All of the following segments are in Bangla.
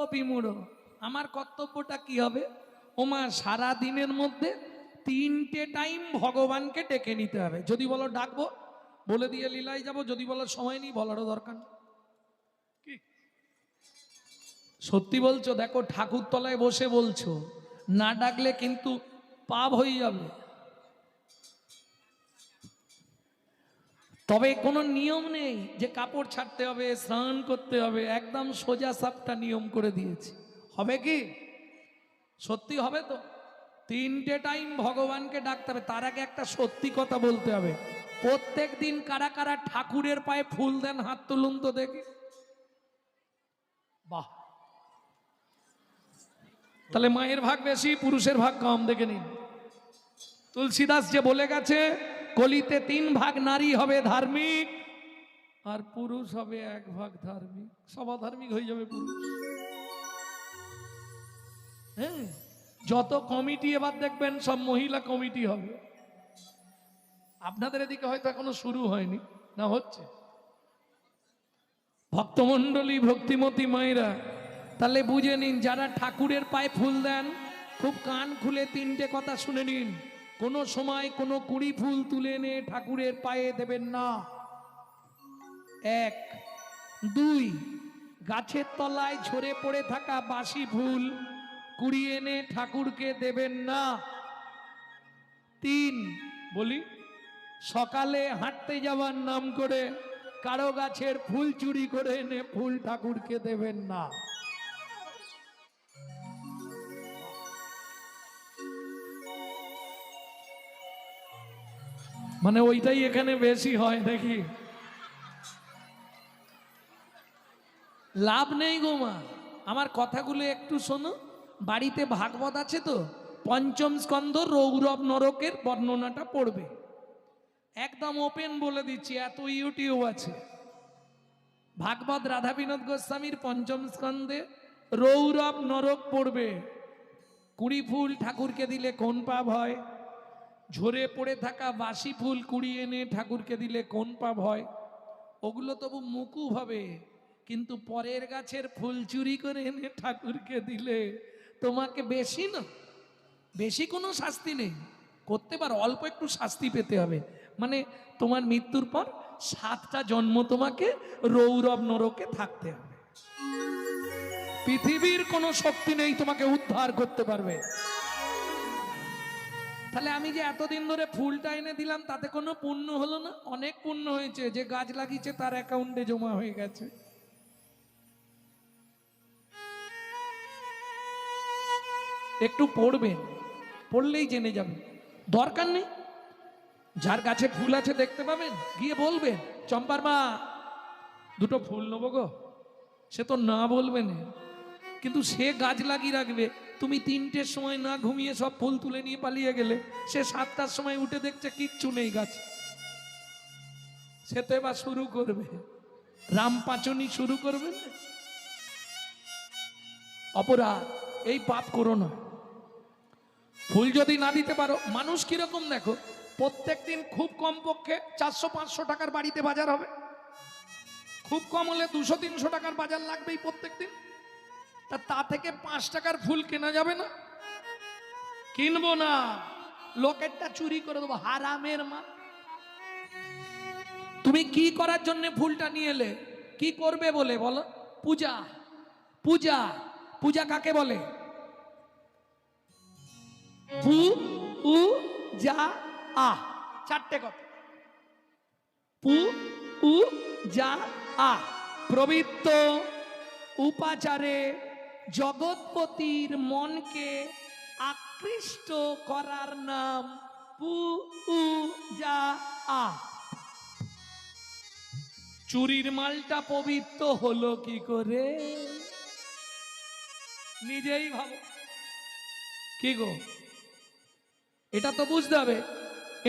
টুপি মুড়ো, আমার কর্তব্যটা কি হবে? ওমা সারা দিনের মধ্যে 3টে টাইম ভগবানকে ডেকে নিতে হবে। যদি বলো ডাকবো, বলে দিয়ে লীলায় যাব। যদি বলো সময় নেই, বলারও দরকার নেই। কি সত্যি বলছো? দেখো ঠাকুর তলায় বসে বলছো, না ডাকলে কিন্তু পাপ হয়ে যাবে। তবে কোনো নিয়ম নেই যে কাপড় ছাড়তে হবে, স্নান করতে হবে, একদম সোজা সাপটা নিয়ম করে দিয়েছি। হবে কি? সত্যি হবে তো? 3টে টাইম ভগবানকে ডাকতে হবে। তার আগে একটা সত্যি কথা বলতে হবে। প্রত্যেক দিন কারা কারা ঠাকুরের পায়ে ফুল দেন? হাত তুলুন তো দেখি। বাহ, তাহলে মায়ের ভাগ বেশি, পুরুষের ভাগ কম। দেখে নিন, তুলসীদাস যে বলে গেছে, কলিতে 3 ভাগ নারী হবে ধার্মিক, আর পুরুষ হবে 1 ভাগ ধার্মিক। সবা ধার্মিক হয়ে যাবে পুরুষ। হ্যাঁ, যত কমিটি এবার দেখবেন সব মহিলা কমিটি হবে। আপনাদের এদিকে হয়তো এখনো শুরু হয়নি, না হচ্ছে? ভক্তমণ্ডলী, ভক্তিমতী মায়েরা, তাহলে বুঝে নিন, যারা ঠাকুরের পায়ে ফুল দেন, খুব কান খুলে 3টে কথা শুনে নিন। কোনো সময় কোনো কুড়ি ফুল তুলে এনে ঠাকুরের পায়ে দেবেন না। 1, 2, গাছের তলায় ঝরে পড়ে থাকা বাসি ফুল কুড়িয়ে এনে ঠাকুরকে দেবেন না। 3, বলি, সকালে হাঁটতে যাওয়ার নাম করে কারো গাছের ফুল চুরি করে এনে ফুল ঠাকুরকে দেবেন না। মানে ওইটাই এখানে বেশি হয় দেখি। লাভ নেই গো মা, আমার কথাগুলো একটু শোনো। বাড়িতে ভাগবত আছে তো, 5ম স্কন্ধ রৌরব নরকের বর্ণনাটা পড়বে। একদম ওপেন বলে দিচ্ছি, এত ইউটিউব আছে। ভাগবত রাধা বিনোদ গোস্বামীর 5ম স্কন্ধে রৌরব নরক পড়বে। কুড়ি ফুল ঠাকুরকে দিলে কোন পাপ হয়? ঝরে পড়ে থাকা বাসি ফুল কুড়িয়ে এনে ঠাকুরকে দিলে কোন পাপ হয়? ওগুলো তবু মুকুব হবে, কিন্তু পরের গাছের ফুল চুরি করে এনে ঠাকুরকে দিলে তোমাকে বেশি না, বেশি কোনো শাস্তি নেই, করতে পারো, অল্প একটু শাস্তি পেতে হবে। মানে তোমার মৃত্যুর পর 7টা জন্ম তোমাকে রৌরব নরকে থাকতে হবে। পৃথিবীর কোনো শক্তি নেই তোমাকে উদ্ধার করতে পারবে। তাহলে আমি যে এতদিন ধরে ফুলটা এনে দিলাম, তাতে কোনো পুণ্য হলো না? অনেক পুণ্য হয়েছে। যে গাছ লাগিয়েছে তার অ্যাকাউন্টে জমা হয়ে গেছে। একটু পড়বেন, পড়লেই জেনে যাবেন, দরকার নেই। যার গাছে ফুল আছে দেখতে পাবেন, গিয়ে বলবেন, চম্পার মা 2টো ফুল নেবো গো। সে তো না বলবে না, কিন্তু সে গাছ লাগিয়ে রাখবে। তুমি 3টের সময় না ঘুমিয়ে সব ফুল তুলে নিয়ে পালিয়ে গেলে, সে 7টার সময় উঠে দেখছে কিচ্ছু নেই গাছ। সে তো এবার শুরু করবে, রাম পাঁচনি শুরু করবে। অপরাধ, এই পাপ করো না। ফুল যদি না দিতে পারো, মানুষ কিরকম দেখো, প্রত্যেক দিন খুব কম পক্ষে 400-500 টাকার বাড়িতে বাজার হবে, খুব কম হলে 200-300 টাকার বাজার লাগবেই প্রত্যেক দিন। তা থেকে 5 টাকার ফুল কেনা যাবে না? কিনবো না, লোকেরটা চুরি করে দেবো, হারামের মা। তুমি কি করার জন্য ফুলটা নিয়ে এলে? কি করবে বলে বলো? পূজা। পূজা, পূজা কাকে বলে? পু উ যা আ, 4টে কথা। পু উ যা আ, প্রবৃত্ত উপাচারে জগৎপতির মনকে আকৃষ্ট করার নাম পু উ যা আ। চুরির মালটা পবিত্র হলো কি করে? নিজেই ভাবো। কি গো, এটা তো বুঝতে হবে।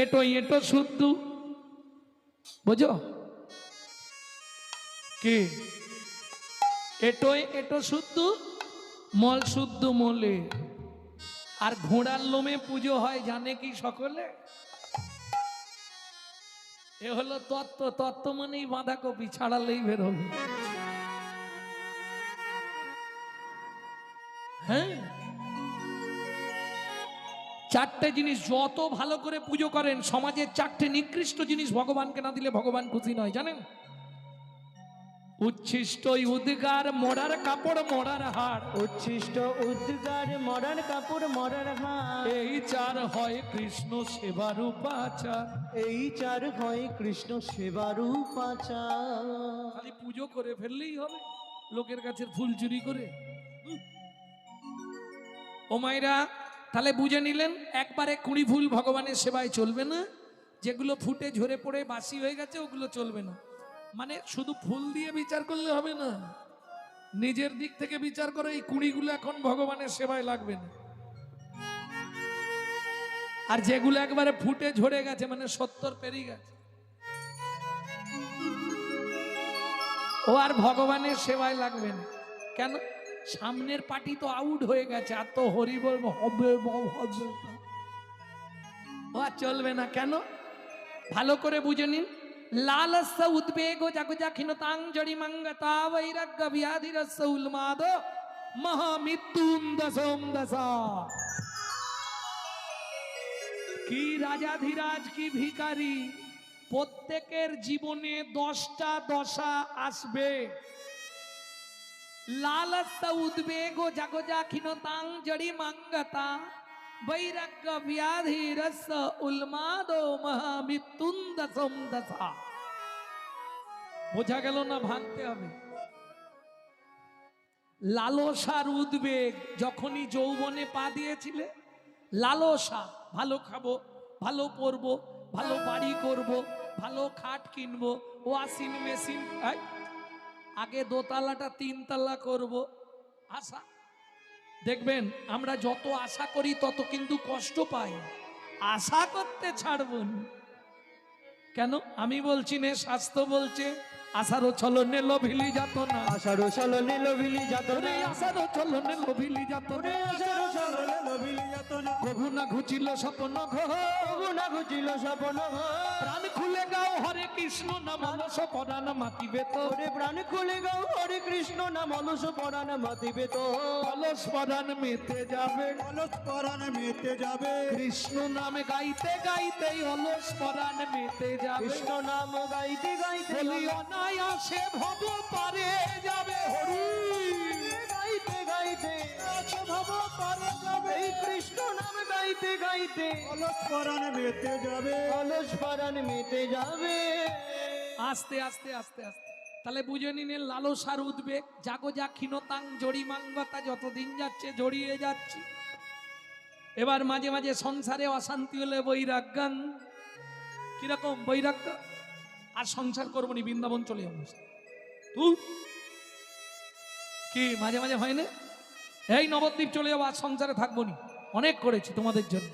এটো এটো শুদ্ধ, বুঝো কি? এটোয় এটো শুদ্ধ, মল শুদ্ধ মলে। আর ঘোড়ার লোমে পুজো হয়, জানে কি সকলে? এ হলো তত্ত্ব। তত্ত্ব মানেই বাঁধাকপি, ছাড়ালেই বের হবে। হ্যাঁ, চারটে জিনিস যত ভালো করে পুজো করেন, সমাজের চারটে নিকৃষ্ট জিনিস ভগবানকে না দিলে ভগবান খুশি নয়, জানেন? উচ্ছিষ্ট উদ্গার, মরার কাপড়, মরার হাড়। উচ্ছিষ্ট উদ্গার, মরার কাপড়, মরার হার, এই চার হয় কৃষ্ণ সেবার উপাচার। এই চার হয় কৃষ্ণ সেবার উপাচার। খালি পুজো করে ফেললেই হবে, লোকের কাছে ফুল চুরি করে? ও মায়েরা, তাহলে বুঝে নিলেন, একবারে 20 ফুল ভগবানের সেবায় চলবে না, যেগুলো ফুটে ঝরে পড়ে বাসি হয়ে গেছে ওগুলো চলবে না। মানে শুধু ফুল দিয়ে বিচার করলে হবে না, নিজের দিক থেকে বিচার করে এই 20 গুলো এখন ভগবানের সেবায় লাগবে না। আর যেগুলো একবারে ফুটে ঝরে গেছে, মানে 70 পেরিয়ে গেছে, ও আর ভগবানের সেবায় লাগবে না। কেন? সামনের পার্টি তো আউট হয়ে গেছে, আর তো হরি বলবো হবে হবে, ও আর চলবে না। কেন? ভালো করে বুঝে নিন। লালস্য উদ্বেগ জাগজাখিনতাং জড়িমঙ্গতা বৈরাগ্য ব্যাধিরস্য উন্মাদ মহামৃত্যুম দশম দশা। কি রাজাধিরাজ, কি ভিখারি, প্রত্যেকের জীবনে 10টা দশা আসবে। লালস্য উদ্বেগ জাগজাখিনতাং জড়িমঙ্গতা বৈরাগ্য ব্যাধিরস্য উন্মাদ মহামৃত্যুম দশম দশা। বোঝা গেল না? ভাঙতে হবে। লালসার উদ্বেগ, যখনই যৌবনে পা দিয়েছিলে, লালসা, ভালো খাবো, ভালো পরবো, ভালো বাড়ি করব, ভালো খাট কিনবো, ওয়াশিং মেশিন, আগে দোতলাটা 3 তলা করব, আশা। দেখবেন আমরা যত আশা করি তত কিন্তু কষ্ট পাই। আশা করতে ছাড়বো না। কেন? আমি বলছি না, শাস্ত্র বলছে আশারও ছলনে লোভিলি যাত না, আষাঢ় চলনে লোভিলি যাত না, আশারও ছলনে লোভিলি যাত না, আষাঢ় চলনে লোভিলি যাত না, কভু না ঘুচিল স্বপ্ন ঘোর, তবু না ঘুচিল স্বপ্ন ঘোর। প্রাণ খুলে গাও হরে কৃষ্ণ নাম, অলস পরাণ মাতিবে তো, ওরে প্রাণ খুলে গাও হরে কৃষ্ণ নাম, অলস পরাণ মাতিবে তো, অলস পরাণ মেতে যাবে, অলস পরাণ মেতে যাবে, কৃষ্ণ নামে গাইতে গাইতে অলস পরাণ মেতে যাবে, কৃষ্ণ নাম গাইতে গাইতে বলি অনায়াসে ভব পারে যাবে, হরি গাইতে গাইতে ভব পারে যাবে, এই কৃষ্ণ নাম গাইতে গাইতে অলস পরাণ মেতে যাবে, অলস পরাণ মেতে যাবে। আস্তে আস্তে আস্তে আস্তে। তাহলে বুঝে নিন, লালসার উদ্বেগ, জাগো যা ক্ষীণতাং জড়িমাঙ্গতা, যতদিন যাচ্ছে জড়িয়ে যাচ্ছি। এবার মাঝে মাঝে সংসারে অশান্তি হলে বৈরাগ্যান। কিরকম বৈরাগ্য? আর সংসার করবো নি, বৃন্দাবন চলে যাবো। তুই কি মাঝে মাঝে হয় না, এই নবদ্বীপ চলে যাবো, আর সংসারে থাকবো নি, অনেক করেছি তোমাদের জন্য।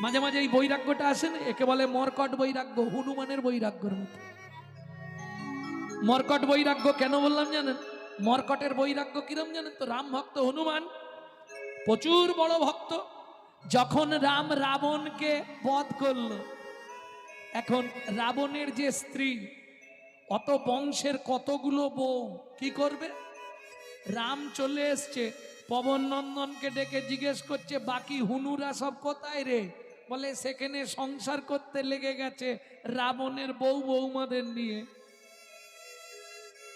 মাঝে মাঝে এই বৈরাগ্যটা আসে না, একে বলে মর্কট বৈরাগ্য, হনুমানের বৈরাগ্যের মতো। মর্কট বৈরাগ্য কেন বললাম জানেন? মর্কটের বৈরাগ্য কিরম জানেন তো? রাম ভক্ত হনুমান প্রচুর বড় ভক্ত। যখন রাম রাবণকে বধ করলো, এখন রাবণের যে স্ত্রী, অত বংশের কতগুলো বউ, কি করবে? রাম চলে এসছে, পবন নন্দনকে ডেকে জিজ্ঞেস করছে, বাকি হুনুরা সব কোথায় রে? বলে সেখানে সংসার করতে লেগে গেছে রাবণের বউ বৌমাদের নিয়ে।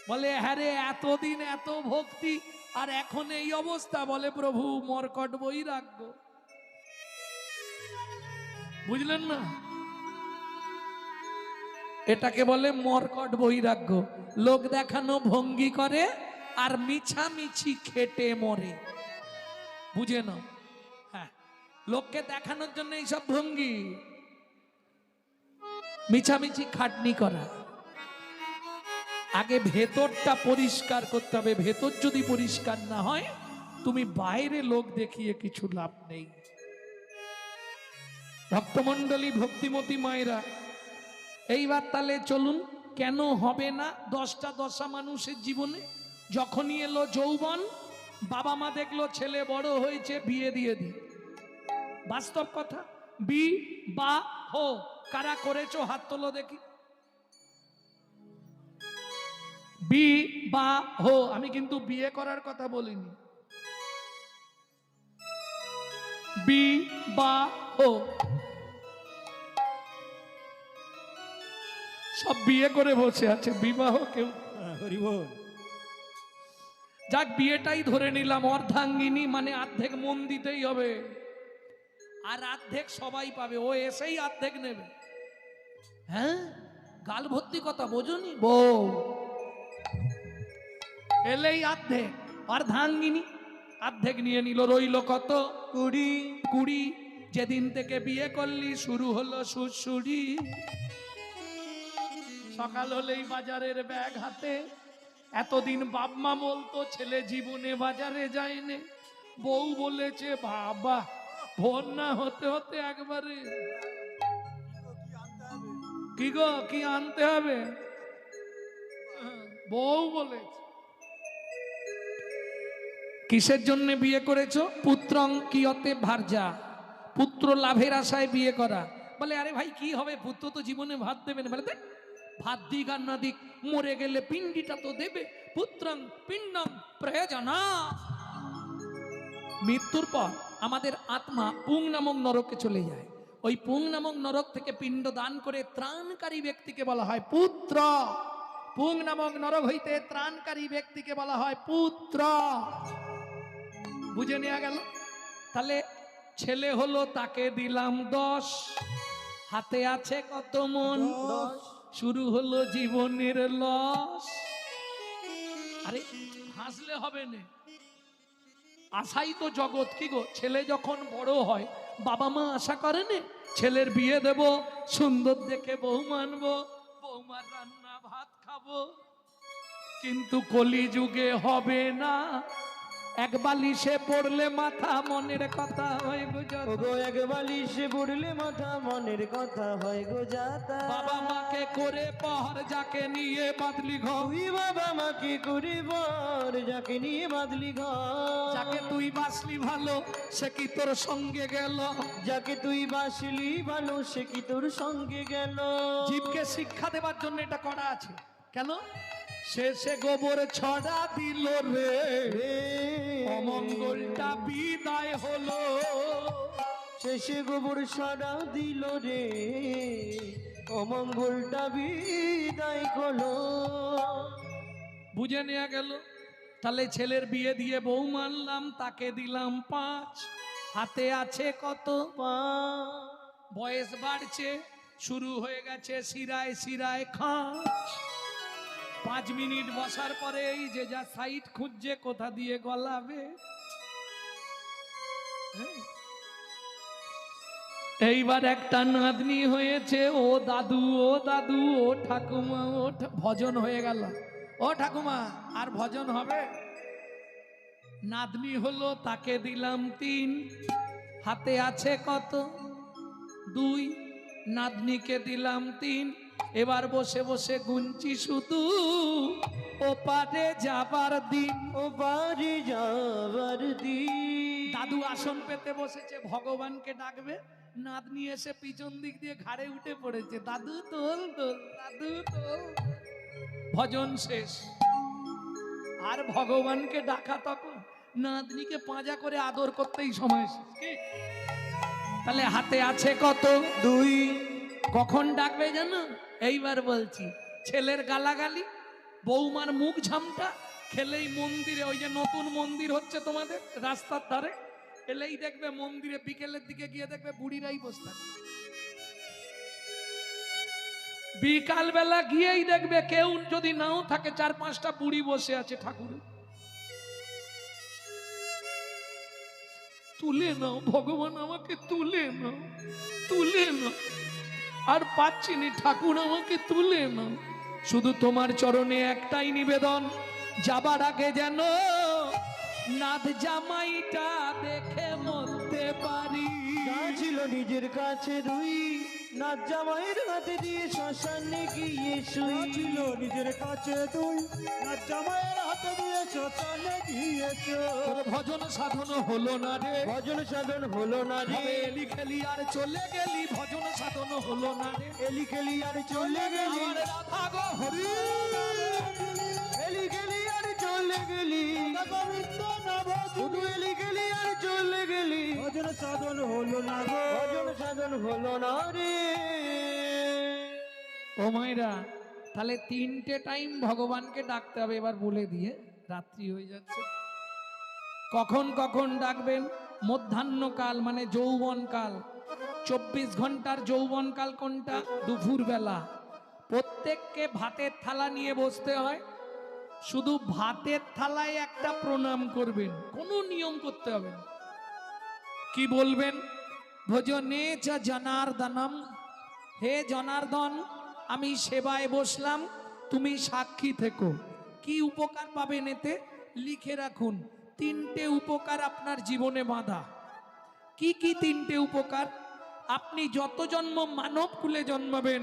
বলে হ্যাঁ রে, এতদিন এত ভক্তি আর এখন এই অবস্থা? বলে প্রভু মর্কট বৈরাগ্য। বুঝলেন না? এটাকে বলে মর্কট বৈরাগ্য। লোক দেখানো ভঙ্গি করে আর মিছামিছি খেটে মরে। বুঝে নাও। হ্যাঁ, লোককে দেখানোর জন্য এইসব ভঙ্গি, মিছামিছি খাটনি করা। আগে ভেতরটা পরিষ্কার করতে হবে। ভেতর যদি পরিষ্কার না হয়, তুমি বাইরে লোক দেখিয়ে কিছু লাভ নেই। ভক্তমণ্ডলী, ভক্তিমতী মায়েরা, এইবার তাহলে চলুন, কেন হবে না 10টা দশা মানুষের জীবনে? যখনই এলো যৌবন, বাবা মা দেখলো ছেলে বড় হয়েছে, বিয়ে দিয়ে দি। বাস্তব কথা। বিবাহ কারা করেছো? হাত তোলো দেখি। বিবাহ, আমি কিন্তু বিয়ে করার কথা বলিনি। বিবাহ। সব বিয়ে করে বসে আছে, বিবাহ কেউ। হরি বল। যাক, বিয়েটাই ধরে নিলাম। অর্ধাঙ্গিনী মানে অর্ধেক মন দিতেই হবে, আর অর্ধেক সবাই পাবে, ও এসেই অর্ধেক নেবে। হ্যাঁ, গাল ভর্তি কথা বোঝনি? বউ এলেই অর্ধেক, অর্ধাঙ্গিনী অর্ধেক নিয়ে নিল, রইল কত? 20। 20। যেদিন থেকে বিয়ে করলি শুরু হলো সুরসুরি। সকাল হলেই বাজারের ব্যাগ হাতে। এতদিন বাপ মা বলতো ছেলে জীবনে বাজারে যায়নি, বউ বলেছে বাবা ভোর না হতে হতে একবারে কি গো কি আনতে হবে, বউ বলেছে। কিসের জন্য বিয়ে করেছো? পুত্রং কিয়তে ভার্যা, পুত্র লাভের আশায় বিয়ে করা। বলে আরে ভাই কি হবে, পুত্র তো জীবনে ভাত দেবে না। বলে দেখ, ভাত দিক আর না দিক, মরে গেলে পিণ্ডিটা তো দেবে। পুত্রং পিণ্ডং প্রয়োজনা। মৃত্যুর পর আমাদের আত্মা পুং নামক নরকে চলে যায়। ওই পুং নামক নরক থেকে পিণ্ড দান করে ত্রাণকারী ব্যক্তিকে বলা হয় পুত্র। পুং নামক নরক হইতে ত্রাণকারী ব্যক্তিকে বলা হয় পুত্র। বুঝে নেওয়া গেল? তাহলে ছেলে হলো, তাকে দিলাম 10, হাতে আছে কত মন? 10। শুরু হলো জীবনের লস। আরে হাসলে হবে না, আশাই তো জগৎ। কি গো, ছেলে যখন বড় হয় বাবা মা আশা করে না ছেলের বিয়ে দেব, সুন্দর দেখে বউ মানবো, বৌমার রান্না ভাত খাবো। কিন্তু কলিযুগে হবে না, এক বালিশে পড়লে মাথা মনের কথা হয় গো যত। ওগো এক বালিশে পড়লে মাথা মনের কথা হয় গো যাতা। বাবা মাকে করে পহর, যাকে নিয়ে বাদলি ঘর। তুই বাবা মাকে করে বর, যাকে নিয়ে বাঁধলি ঘর। যাকে তুই বাসলি ভালো সে কি তোর সঙ্গে গেল? যাকে তুই বাসলি ভালো সে কি তোর সঙ্গে গেল? জীবকে শিক্ষা দেবার জন্য এটা করা আছে। কেন? শেষে গোবর ছড়া দিল রে, অমঙ্গলটা বিদায় হলো। শেষে গোবর সারা দিল রে, অমঙ্গলটা বিদায় হলো। বুঝে নেওয়া গেল? তাহলে ছেলের বিয়ে দিয়ে বউ মানলাম, তাকে দিলাম 5, হাতে আছে কত? বয়স বাড়ছে, শুরু হয়ে গেছে শিরায় শিরায় খাঁচ। 5 মিনিট বসার পরে এই যে যা সাইড খুঁজছে কোথা দিয়ে গলাবে। এইবার একটা নাতনি হয়েছে, ও দাদু ও দাদু ও ঠাকুমা ও ভজন হয়ে গেল। ও ঠাকুমা আর ভজন হবে? নাতনি হলো, তাকে দিলাম 3, হাতে আছে কত? 2, নাতনিকে দিলাম 3। এবার বসে বসে গুনছি শুধু, ও পারে যাবার দিন, ও বাড়ি যাবার দিন। দাদু আসন পেতে বসেছে, ভগবানকে ডাকবে, নাতনি এসে পিছন দিক দিয়ে ঘাড়ে উঠে পড়েছে, দাদু তোল তোল, দাদু তোল। ভজন শেষ, আর ভগবানকে ডাকা তখন নাতনিকে পাঁজা করে আদর করতেই সময় শেষ। কি? তাহলে হাতে আছে কত? 2। কখন ডাকবে জানো? এইবার বলছি, ছেলের গালাগালি, বৌমার মুখ ঝামটা খেলেই মন্দিরে, ওই যে নতুন মন্দির হচ্ছে তোমাদের রাস্তার ধারে, এলেই দেখবে মন্দিরে বিকেলের দিকে গিয়ে দেখবে বুড়িরাই বসে থাকে। বিকাল বেলা গিয়েই দেখবে কেউ যদি নাও থাকে 4-5টা বুড়ি বসে আছে ঠাকুর। তুলে নাও ভগবান, আমাকে তুলে নাও, তুলে নাও, আর পাচ্ছি না ঠাকুর, আমাকে তুলে নাও। শুধু তোমার চরণে একটাই নিবেদন, যাবার আগে যেন নাথ জামাইটা দেখে মরতে পারি। যা ছিল নিজের কাছে 2, নাথ জামাইয়ের হাতে দিয়ে শ্মশানে গিয়ে শুই। ছিল নিজের কাছে 2, নাথ জামাইয়ের হাতে দিয়ে শ্মশানে গিয়েছো। তোর ভজন সাধন হলো না রে, ভজন সাধন হলো না রে। তবে এলি খেলি আর চলে গেলি, ভজন সাধন হলো না রে। এলি খেলি আর চলে গেলি, আমার রাধা গো হরি, এলি খেলি আর চলে গেলি, শুধু এলি খেলি আর চলে গেলি। ভজন সাধন হলো না গো, ভজন সাধন হলো না রে। ও মায়েরা, তাহলে 3টে টাইম ভগবানকে ডাকতে হবে। এবার বলে দিয়ে, রাত্রি হয়ে যাচ্ছে। কখন কখন ডাকবেন? মধ্যাহ্নকাল মানে যৌবনকাল। 24 ঘন্টার যৌবনকাল কোনটা? দুপুর বেলা। প্রত্যেককে ভাতের থালা নিয়ে বসতে হয়। শুধু ভাতের থালায় একটা প্রণাম করবেন, কোনো নিয়ম করতে হবে না। কি বলবেন? ভজনে চ জনার্দনম, হে জনার্দন আমি সেবায় বসলাম, তুমি সাক্ষী থেকো। কি উপকার পাবেন এতে? লিখে রাখুন। 3টে উপকার আপনার জীবনে বাঁধা। কি কি 3টে উপকার? আপনি যত জন্ম মানব কুলে জন্মাবেন,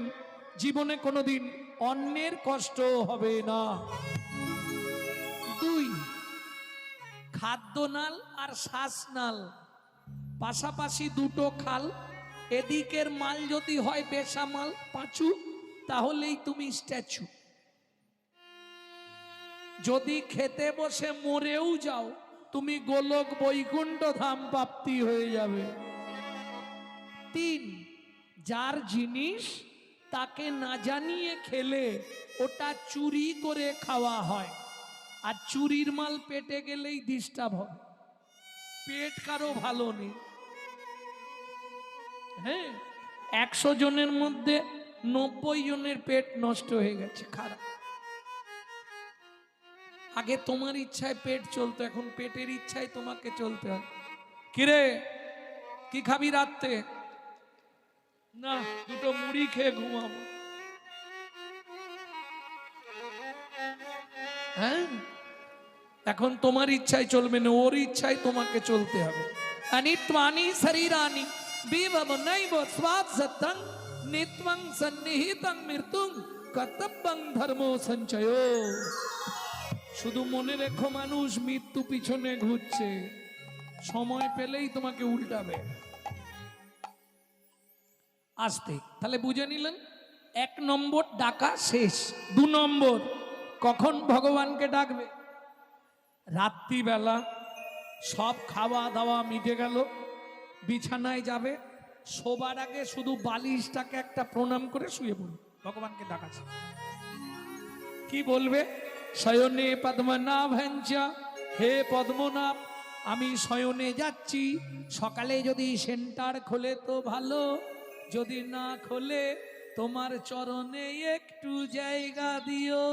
জীবনে কোনোদিন অন্যের কষ্ট হবে না। 2, খাদ্যনাল আর শ্বাসনাল পাশাপাশি দুটো খাল। এদিকের মাল যদি হয় বেসামাল পাঁচু, তাহলেই তুমি স্ট্যাচু। যদি খেতে বসে মরেও যাও, তুমি গোলক বৈকুণ্ঠ ধাম প্রাপ্তি হয়ে যাবে। 3, যার জিনিস তাকে না জানিয়ে খেলে ওটা চুরি করে খাওয়া হয়, আর চুরির মাল পেটে গেলেই ডিস্টার্ব হবে। পেট কারো ভালো নেই। হ্যাঁ, 100 জনের মধ্যে 90 জনের পেট নষ্ট হয়ে গেছে, খারাপ। আগে তোমার ইচ্ছায় পেট চলতো, এখন পেটের ইচ্ছায় তোমাকে চলতে হয়। কিরে, কি খাবি রাত্রে? না, দুটো মুড়ি খেয়ে ঘুমাবো। হ্যাঁ, এখন তোমার ইচ্ছায় চলবে না, ওর ইচ্ছায় তোমাকে চলতে হবে। অনিত্বানি শরীরানি বিভব নৈব স্বাদ সত্যং নিত্যং সন্নিহিতং মৃত্যুং কর্তব্যং ধর্মো সঞ্চয়। শুধু মনে রেখো, মানুষ মৃত্যু পিছনে ঘুরছে, সময় পেলেই তোমাকে উল্টাবে। আসতে, তাহলে বুঝে নিলেন। 1 নম্বর ডাকা শেষ। 2 নম্বর, কখন ভগবানকে ডাকবে? রাত্রিবেলা সব খাওয়া দাওয়া মিটে গেল, বিছানায় যাবে, শোবার আগে শুধু বালিশটাকে একটা প্রণাম করে শুয়ে পড়ুন, ভগবানকে ডাকাচ্ছে। কি বলবে? শয়নে পদ্মনাভঞ্চ, হে পদ্মনাভ আমি শয়নে যাচ্ছি। সকালে যদি সেন্টার খোলে তো ভালো, যদি না খোলে তোমার চরণে একটু জায়গা দিও।